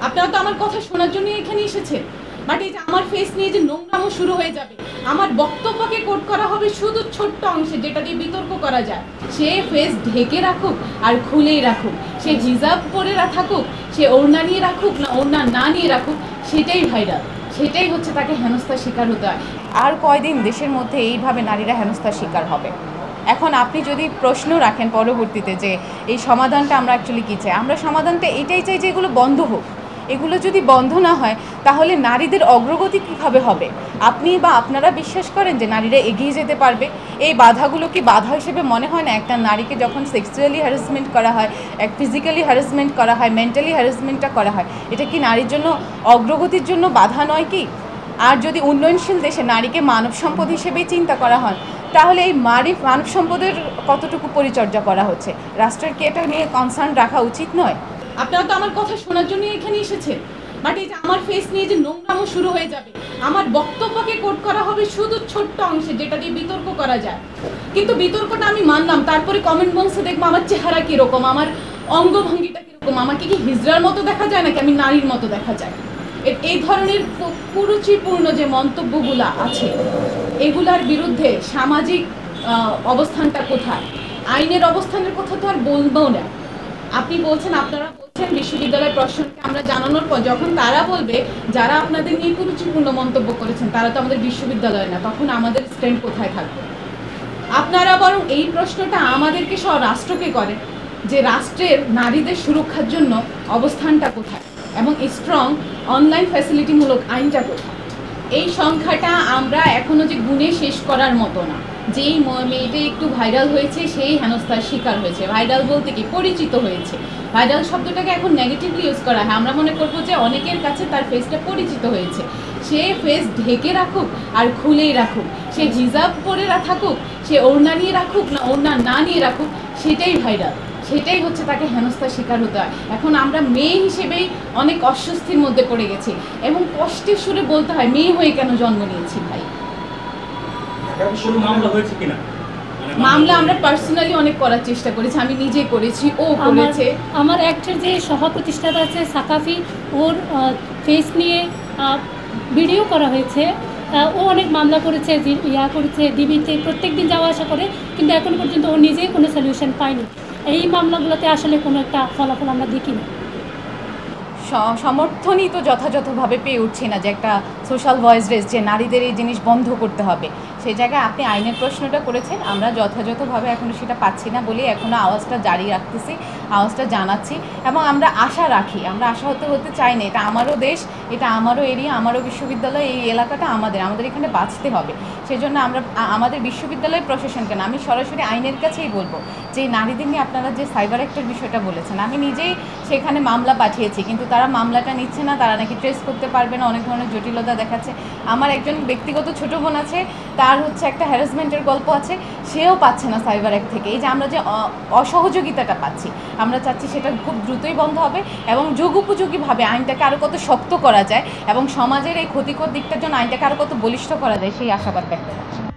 আপনারা তো আমার কথা শোনার জন্য এখানে এসেছেন, বাট এই যে আমার ফেস নিয়ে যে নোংরামো শুরু হয়ে যাবে, আমার বক্তব্যকে কোট করা হবে শুধু ছোট্ট অংশে যেটা দিয়ে বিতর্ক করা যায়। সে ফেস ঢেকে রাখুক আর খুলেই রাখুক, সে হিজাব পরে থাকুক, সে ওড়না নিয়ে রাখুক না ওড়না না নিয়ে রাখুক, সেটাই ভাইরাল, সেটাই হচ্ছে তাকে হেনস্থার শিকার হতে হয়। আর কয়দিন দেশের মধ্যে এইভাবে নারীরা হেনস্থার শিকার হবে? এখন আপনি যদি প্রশ্ন রাখেন পরবর্তীতে যে এই সমাধানটা আমরা অ্যাকচুয়ালি কী চাই, আমরা সমাধানটা এটাই চাই যে এগুলো বন্ধ হোক। এগুলো যদি বন্ধ না হয় তাহলে নারীদের অগ্রগতি কীভাবে হবে? আপনি বা আপনারা বিশ্বাস করেন যে নারীরা এগিয়ে যেতে পারবে? এই বাধাগুলো কি বাধা হিসেবে মনে হয় না? একটা নারীকে যখন সেক্সুয়ালি হ্যারাসমেন্ট করা হয়, এক ফিজিক্যালি হ্যারাসমেন্ট করা হয়, মেন্টালি হ্যারাসমেন্টটা করা হয়, এটা কি নারীর জন্য অগ্রগতির জন্য বাধা নয় কি? আর যদি উন্নয়নশীল দেশে নারীকে মানব সম্পদ হিসেবেই চিন্তা করা হয়, তাহলে এই মানব সম্পদের কতটুকু পরিচর্যা করা হচ্ছে? রাষ্ট্রের কি এটা নিয়ে কনসার্ন রাখা উচিত নয়? আপনারা তো আমার কথা শোনার জন্য এখানে এসেছেন, বাট এই যে আমার ফেস নিয়ে যে নোংরামো শুরু হয়ে যাবে, আমার বক্তব্যকে কোট করা হবে শুধু ছোট্ট অংশে যেটা দিয়ে বিতর্ক করা যায়। কিন্তু বিতর্কটা আমি মানলাম, তারপরে কমেন্ট বক্সে দেখবো আমার চেহারা কীরকম, আমার অঙ্গভঙ্গিটা কীরকম, আমাকে কি হিজড়ার মতো দেখা যায় নাকি আমি নারীর মতো দেখা যায়। এই ধরনের কুরুচিপূর্ণ যে মন্তব্যগুলো আছে, এগুলার বিরুদ্ধে সামাজিক অবস্থানটা কোথায়? আইনের অবস্থানের কথা তো আর বলবো না। আপনি বলছেন, আপনারা বলছেন বিশ্ববিদ্যালয় প্রশাসনকে আমরা জানানোর পর যখন তারা বলবে যারা আপনাদের নিয়ে কুরুচিপূর্ণ মন্তব্য করেছেন তারা তো আমাদের বিশ্ববিদ্যালয় না, তখন আমাদের স্ট্যান্ড কোথায় থাকবে? আপনারা বরং এই প্রশ্নটা আমাদেরকে সহ রাষ্ট্রকে করেন যে রাষ্ট্রের নারীদের সুরক্ষার জন্য অবস্থানটা কোথায় এবং স্ট্রং অনলাইন ফ্যাসিলিটিমূলক আইনটা কোথায়। এই সংখ্যাটা আমরা এখনও যে গুণে শেষ করার মতো না। যেই মেয়েটা একটু ভাইরাল হয়েছে সেই হেনস্থার শিকার হয়েছে। ভাইরাল বলতে কি, পরিচিত হয়েছে। ভাইরাল শব্দটাকে এখন নেগেটিভলি ইউজ করা হয়। আমরা মনে করবো যে অনেকের কাছে তার ফেসটা পরিচিত হয়েছে। সে ফেস ঢেকে রাখুক আর খুলেই রাখুক, সে হিজাব পরে থাকুক, সে ওড়না নিয়ে রাখুক না ওড়না না নিয়ে রাখুক, সেটাই ভাইরাল, সেটাই হচ্ছে তাকে হেনস্থার শিকার হতে হয়। এখন আমরা মেয়ে হিসেবেই অনেক অস্বস্তির মধ্যে পড়ে গেছি এবং কষ্টের সুরে বলতে হয় মেয়ে হয়ে কেন জন্ম নিয়েছি ভাই। মামলা আমরা পার্সোনালি অনেক করার চেষ্টা করেছি, আমি নিজে করেছি, ও করেছে। আমার একটা যে সহ প্রতিষ্ঠাতা আছে সাকাফি, ওর ফেস নিয়ে ভিডিও করা হয়েছে। ও অনেক মামলা করেছে, করেছে ডিবিতে, প্রত্যেক দিন যাওয়া আসা করে, কিন্তু এখন পর্যন্ত ও নিজেই কোনো সলিউশন পায়নি। এই মামলাগুলোতে আসলে কোনো একটা ফলাফল আমরা দেখি না। সমর্থনই তো যথাযথভাবে পেয়ে উঠছে না যে একটা সোশ্যাল ভয়েস রেস, যে নারীদের এই জিনিস বন্ধ করতে হবে। সেই জায়গায় আপনি আইনের প্রশ্নটা করেছেন, আমরা যথাযথভাবে এখনও সেটা পাচ্ছি না বলেই এখনও আওয়াজটা জারি রাখতেছি, আওয়াজটা জানাচ্ছি এবং আমরা আশা রাখি, আমরা আশাহত হতে চাই না। এটা আমারও দেশ, এটা আমারও এরিয়া, আমারও বিশ্ববিদ্যালয়, এই এলাকাটা আমাদের এখানে বাঁচতে হবে। সেজন্য আমরা আমাদের বিশ্ববিদ্যালয় প্রশাসনকে না, আমি সরাসরি আইনের কাছেই বলবো যে নারীদের নিয়ে আপনারা যে সাইবার অ্যাক্টের বিষয়টা বলেছেন, আমি নিজেই সেখানে মামলা পাঠিয়েছি, কিন্তু তারা মামলাটা নিচ্ছে না, তারা নাকি ট্রেস করতে পারবে না, অনেক ধরনের জটিলতা দেখাচ্ছে। আমার একজন ব্যক্তিগত ছোটো বোন আছে, তার হচ্ছে একটা হ্যারাসমেন্টের গল্প আছে, সেও পাচ্ছে না সাইবার অ্যাক্ট থেকে। এই যে আমরা যে অসহযোগিতাটা পাচ্ছি, আমরা চাচ্ছি সেটা খুব দ্রুতই বন্ধ হবে এবং যুগোপযোগীভাবে আইনটাকে আরও কত শক্ত করা যায় এবং সমাজের এই ক্ষতিকর দিকটার জন্য আইনটাকে আরও কত বলিষ্ঠ করা যায় সেই আশাবাদ ব্যক্ত করছি।